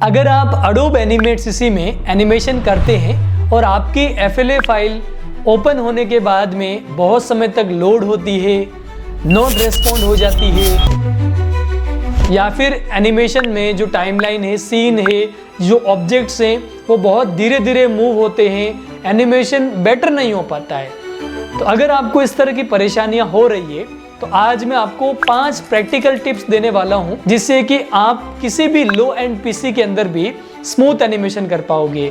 अगर आप Adobe Animate CC में एनिमेशन करते हैं और आपकी FLA फाइल ओपन होने के बाद में बहुत समय तक लोड होती है, नॉट रेस्पॉन्ड हो जाती है, या फिर एनिमेशन में जो टाइमलाइन है, सीन है, जो ऑब्जेक्ट्स हैं वो बहुत धीरे धीरे मूव होते हैं, एनिमेशन बेटर नहीं हो पाता है, तो अगर आपको इस तरह की परेशानियां हो रही है तो आज मैं आपको 5 प्रैक्टिकल टिप्स देने वाला हूं जिससे कि आप किसी भी लो एंड पीसी के अंदर भी स्मूथ एनिमेशन कर पाओगे।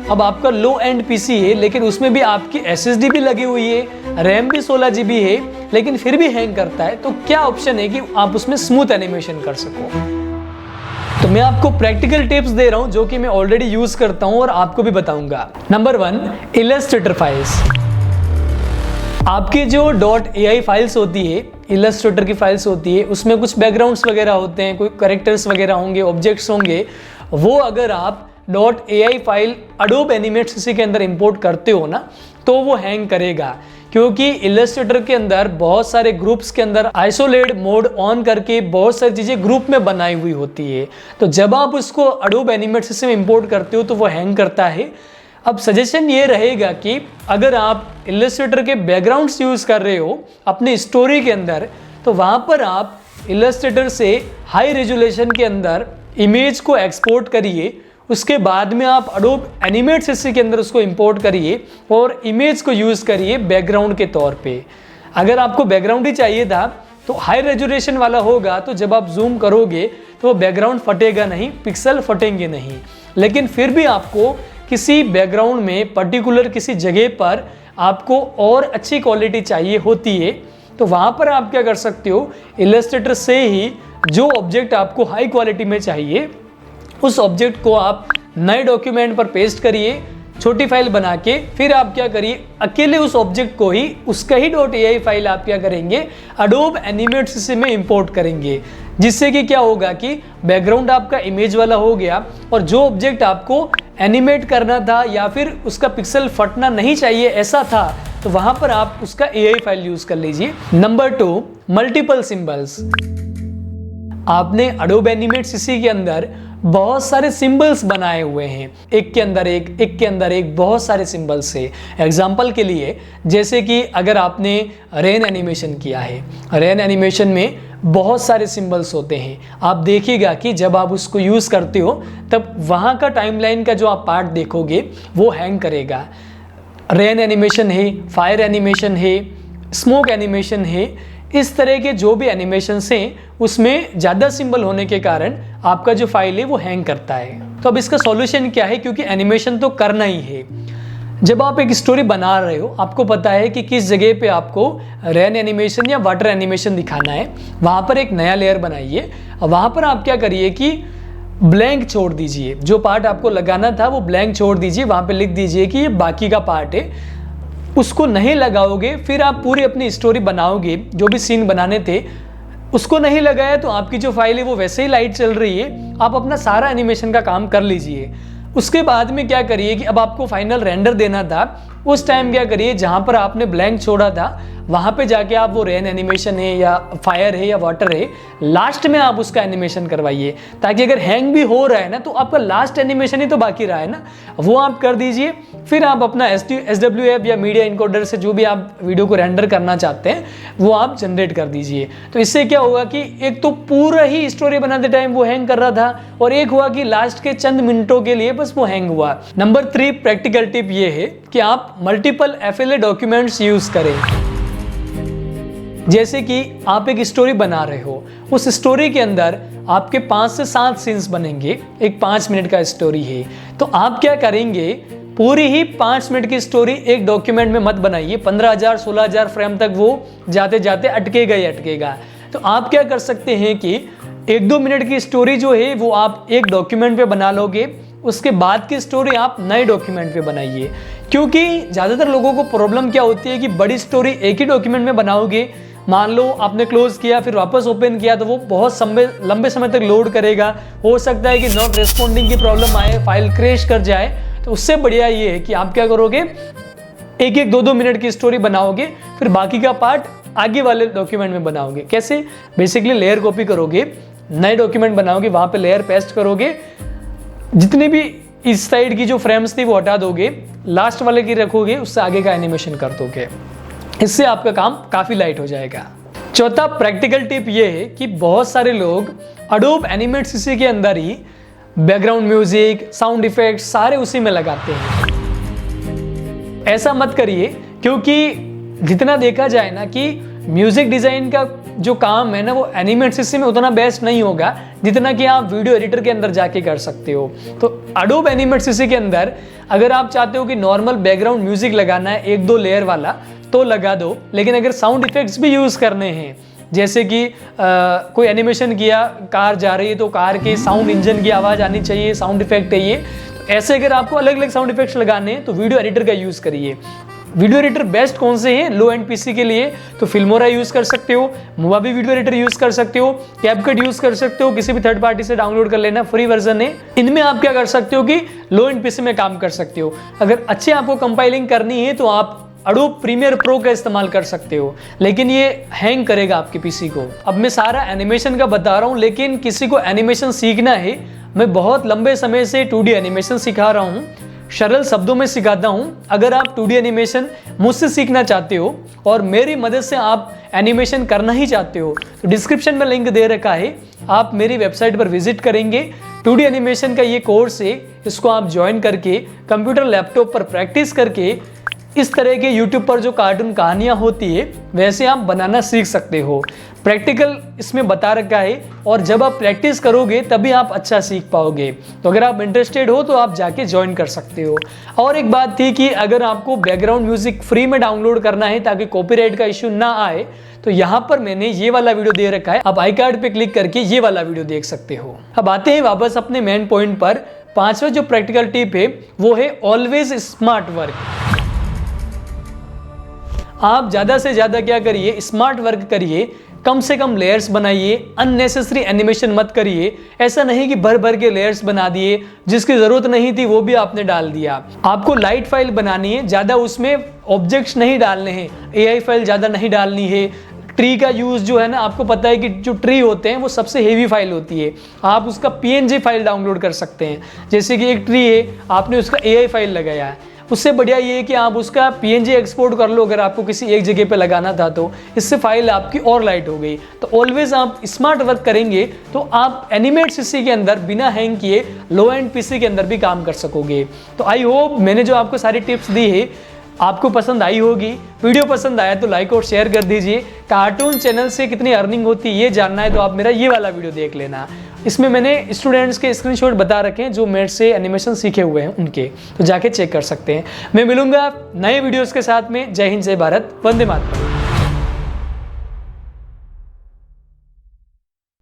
अब आपका लो एंड पीसी है लेकिन उसमें भी आपकी SSD भी लगी हुई है, रैम भी 16 GB है, लेकिन फिर भी हैंग करता है, तो क्या ऑप्शन है कि आप उसमें स्मूथ एनिमेशन कर सको। तो मैं आपको प्रैक्टिकल टिप्स दे रहा हूं जो कि मैं ऑलरेडी यूज करता हूं और आपको भी बताऊंगा। Number 1, Illustrator files. आपकी जो .ai फाइल्स होती है, इलस्ट्रेटर की फाइल्स होती है, उसमें कुछ बैकग्राउंड्स वगैरह होते हैं, कोई कैरेक्टर्स वगैरह होंगे, ऑब्जेक्ट्स होंगे, वो अगर आप .ai file Adobe Animate CC के अंदर इंपोर्ट करते हो ना तो वो हैंग करेगा, क्योंकि इलस्ट्रेटर के अंदर बहुत सारे ग्रुप्स के अंदर आइसोलेट मोड ऑन करके बहुत सारी चीज़ें ग्रुप में बनाई हुई होती है, तो जब आप उसको Adobe Animate CC में इंपोर्ट करते हो तो वो हैंग करता है। अब सजेशन ये रहेगा कि अगर आप इलस्ट्रेटर के बैकग्राउंड्स यूज़ कर रहे हो अपनी स्टोरी के अंदर, तो वहाँ पर आप इलस्ट्रेटर से हाई रेजोल्यूशन के अंदर इमेज को एक्सपोर्ट करिए, उसके बाद में आप Adobe Animate CC के अंदर उसको इंपोर्ट करिए और इमेज को यूज़ करिए बैकग्राउंड के तौर पे। अगर आपको बैकग्राउंड ही चाहिए था तो हाई रेजोल्यूशन वाला होगा, तो जब आप जूम करोगे तो वो बैकग्राउंड फटेगा नहीं, पिक्सल फटेंगे नहीं, लेकिन फिर भी आपको किसी बैकग्राउंड में पर्टिकुलर किसी जगह पर आपको और अच्छी क्वालिटी चाहिए होती है, तो वहाँ पर आप क्या कर सकते हो, इलस्ट्रेटर से ही जो ऑब्जेक्ट आपको हाई क्वालिटी में चाहिए उस ऑब्जेक्ट को आप नए डॉक्यूमेंट पर पेस्ट करिए, छोटी फाइल बना के, फिर आप क्या करिए, अकेले उस ऑब्जेक्ट को ही, उसका ही .ai फाइल आप क्या करेंगे, Adobe Animate CC में इंपोर्ट करेंगे, जिससे कि क्या होगा कि बैकग्राउंड आपका इमेज वाला हो गया और जो ऑब्जेक्ट आपको एनिमेट करना था या फिर उसका पिक्सल फटना नहीं चाहिए ऐसा था, तो वहां पर आप उसका AI फाइल यूज कर लीजिए। Number 2, multiple symbols. आपने Adobe Animate CC के अंदर बहुत सारे सिंबल्स बनाए हुए हैं, एक के अंदर एक, बहुत सारे सिंबल्स है। एग्जाम्पल के लिए जैसे कि अगर आपने रेन एनिमेशन किया है, रेन एनिमेशन में बहुत सारे सिंबल्स होते हैं, आप देखिएगा कि जब आप उसको यूज़ करते हो तब वहाँ का टाइमलाइन का जो आप पार्ट देखोगे वो हैंग करेगा। रेन एनिमेशन है, फायर एनिमेशन है, स्मोक एनिमेशन है, इस तरह के जो भी एनिमेशंस हैं उसमें ज़्यादा सिंबल होने के कारण आपका जो फाइल है वो हैंग करता है। तो अब इसका सॉल्यूशन क्या है, क्योंकि एनिमेशन तो करना ही है। जब आप एक स्टोरी बना रहे हो, आपको पता है कि किस जगह पे आपको रेन एनिमेशन या वाटर एनिमेशन दिखाना है, वहाँ पर एक नया लेयर बनाइए और वहाँ पर आप क्या करिए कि ब्लैंक छोड़ दीजिए, जो पार्ट आपको लगाना था वो ब्लैंक छोड़ दीजिए, वहाँ पे लिख दीजिए कि ये बाकी का पार्ट है, उसको नहीं लगाओगे, फिर आप पूरी अपनी स्टोरी बनाओगे, जो भी सीन बनाने थे उसको नहीं लगाया तो आपकी जो फाइल है वो वैसे ही लाइट चल रही है, आप अपना सारा एनिमेशन का काम कर लीजिए। उसके बाद में क्या करिए कि अब आपको फाइनल रेंडर देना था, उस टाइम क्या करिए, जहाँ पर आपने ब्लैंक छोड़ा था वहाँ पे जाके आप वो रेन एनिमेशन है या फायर है या वाटर है, लास्ट में आप उसका एनिमेशन करवाइए, ताकि अगर हैंग भी हो रहा है ना तो आपका लास्ट एनिमेशन ही तो बाकी रहा है ना, वो आप कर दीजिए। फिर आप अपना SWF या मीडिया इनकोडर से जो भी आप वीडियो को रेंडर करना चाहते हैं वो आप जनरेट कर दीजिए। तो इससे क्या होगा कि एक तो पूरा ही स्टोरी बनाते टाइम वो हैंग कर रहा था और एक हुआ कि लास्ट के चंद मिनटों के लिए बस वो हैंग हुआ। नंबर 3 प्रैक्टिकल टिप ये है कि आप मल्टीपल FLA डॉक्यूमेंट्स यूज करें। जैसे कि आप एक स्टोरी बना रहे हो, उस स्टोरी के अंदर आपके 5 से 7 सीन्स बनेंगे, एक 5 मिनट का स्टोरी है, तो आप क्या करेंगे, पूरी ही 5 मिनट की स्टोरी एक डॉक्यूमेंट में मत बनाइए, 15,000 16,000 फ्रेम तक वो जाते जाते अटकेगा ही अटकेगा। तो आप क्या कर सकते हैं कि 1-2 मिनट की स्टोरी जो है वो आप एक डॉक्यूमेंट पे बना लोगे, उसके बाद की स्टोरी आप नए डॉक्यूमेंट पे बनाइए, क्योंकि ज़्यादातर लोगों को प्रॉब्लम क्या होती है कि बड़ी स्टोरी एक ही डॉक्यूमेंट में बनाओगे, मान लो आपने क्लोज किया फिर वापस ओपन किया तो वो बहुत लंबे समय तक लोड करेगा, हो सकता है कि नॉट रेस्पॉन्डिंग की प्रॉब्लम आए, फाइल क्रैश कर जाए। तो उससे बढ़िया ये है कि आप क्या करोगे, 1-2 मिनट की स्टोरी बनाओगे, फिर बाकी का पार्ट आगे वाले डॉक्यूमेंट में बनाओगे। कैसे, बेसिकली लेयर कॉपी करोगे, नए डॉक्यूमेंट बनाओगे, वहाँ पे लेयर पेस्ट करोगे, जितने भी इस साइड की जो फ्रेम्स थी वो हटा दोगे, लास्ट वाले की रखोगे, उससे आगे का एनिमेशन कर दोगे। इससे आपका काम काफ़ी लाइट हो जाएगा। चौथा प्रैक्टिकल टिप ये है कि बहुत सारे लोग Adobe Animate CC के अंदर ही बैकग्राउंड म्यूजिक, साउंड इफेक्ट सारे उसी में लगाते हैं। ऐसा मत करिए, क्योंकि जितना देखा जाए ना कि म्यूजिक डिज़ाइन का जो काम है ना वो एनिमेट सीसी में उतना बेस्ट नहीं होगा जितना कि आप वीडियो एडिटर के अंदर जाके कर सकते हो। तो Adobe Animate CC के अंदर अगर आप चाहते हो कि नॉर्मल बैकग्राउंड म्यूजिक लगाना है 1-2 लेयर वाला तो लगा दो, लेकिन अगर साउंड इफेक्ट्स भी यूज़ करने हैं, जैसे कि कोई एनिमेशन किया, कार जा रही है तो कार के साउंड इंजन की आवाज़ आनी चाहिए, साउंड इफेक्ट है ये, तो ऐसे अगर आपको अलग अलग साउंड इफेक्ट्स लगाने हैं तो वीडियो एडिटर का यूज़ करिए। वीडियो एडिटर बेस्ट कौन से हैं लो एंड पीसी के लिए? तो फिल्मोरा यूज़ कर सकते हो, मोवावी वीडियो एडिटर यूज़ कर सकते हो, कैपकट यूज़ कर सकते हो, किसी भी थर्ड पार्टी से डाउनलोड कर लेना, फ्री वर्जन है। इनमें आप क्या कर सकते हो कि लो एंड पीसी में काम कर सकते हो। अगर अच्छे आपको कंपाइलिंग करनी है तो आप Adobe Premiere Pro का इस्तेमाल कर सकते हो, लेकिन ये हैंग करेगा आपके पीसी को। अब मैं सारा एनिमेशन का बता रहा हूँ, लेकिन किसी को एनिमेशन सीखना है, मैं बहुत लंबे समय से 2D एनिमेशन सिखा रहा हूँ, सरल शब्दों में सिखाता हूँ। अगर आप 2D एनिमेशन मुझसे सीखना चाहते हो और मेरी मदद से आप एनिमेशन करना ही चाहते हो तो डिस्क्रिप्शन में लिंक दे रखा है, आप मेरी वेबसाइट पर विजिट करेंगे। 2D एनिमेशन का ये कोर्स है, इसको आप ज्वाइन करके कंप्यूटर लैपटॉप पर प्रैक्टिस करके इस तरह के YouTube पर जो कार्टून कहानियाँ होती है वैसे आप बनाना सीख सकते हो। प्रैक्टिकल इसमें बता रखा है और जब आप प्रैक्टिस करोगे तभी आप अच्छा सीख पाओगे। तो अगर आप इंटरेस्टेड हो तो आप जाके ज्वाइन कर सकते हो। और एक बात थी कि अगर आपको बैकग्राउंड म्यूजिक फ्री में डाउनलोड करना है ताकि कॉपीराइट का इश्यू ना आए तो यहाँ पर मैंने ये वाला वीडियो दे रखा है, आप आई कार्ड पे क्लिक करके ये वाला वीडियो देख सकते हो। अब आते हैं वापस अपने मेन पॉइंट पर। 5वां जो प्रैक्टिकल टिप है वो है ऑलवेज स्मार्ट वर्क। आप ज़्यादा से ज़्यादा क्या करिए, स्मार्ट वर्क करिए, कम से कम लेयर्स बनाइए, अननेसेसरी एनिमेशन मत करिए। ऐसा नहीं कि भर भर के लेयर्स बना दिए, जिसकी ज़रूरत नहीं थी वो भी आपने डाल दिया। आपको लाइट फाइल बनानी है, ज़्यादा उसमें ऑब्जेक्ट्स नहीं डालने हैं, AI फाइल ज़्यादा नहीं डालनी है। ट्री का यूज़ जो है ना, आपको पता है कि जो ट्री होते हैं वो सबसे हेवी फाइल होती है, आप उसका PNG फाइल डाउनलोड कर सकते हैं। जैसे कि एक ट्री है, आपने उसका AI फाइल लगाया है, उससे बढ़िया ये है कि आप उसका PNG एक्सपोर्ट कर लो, अगर आपको किसी एक जगह पे लगाना था तो इससे फाइल आपकी और लाइट हो गई। तो ऑलवेज आप स्मार्ट वर्क करेंगे तो आप एनिमेट CC के अंदर बिना हैंग किए लो एंड PC के अंदर भी काम कर सकोगे। तो आई होप मैंने जो आपको सारी टिप्स दी है आपको पसंद आई होगी। वीडियो पसंद आया तो लाइक और शेयर कर दीजिए। कार्टून चैनल से कितनी अर्निंग होती है ये जानना है तो आप मेरा ये वाला वीडियो देख लेना, इसमें मैंने स्टूडेंट्स के स्क्रीनशॉट बता रखे हैं जो मेरे से एनिमेशन सीखे हुए हैं उनके, तो जाके चेक कर सकते हैं। मैं मिलूंगा नए वीडियोस के साथ में। जय हिंद, जय भारत, वंदे मातरम।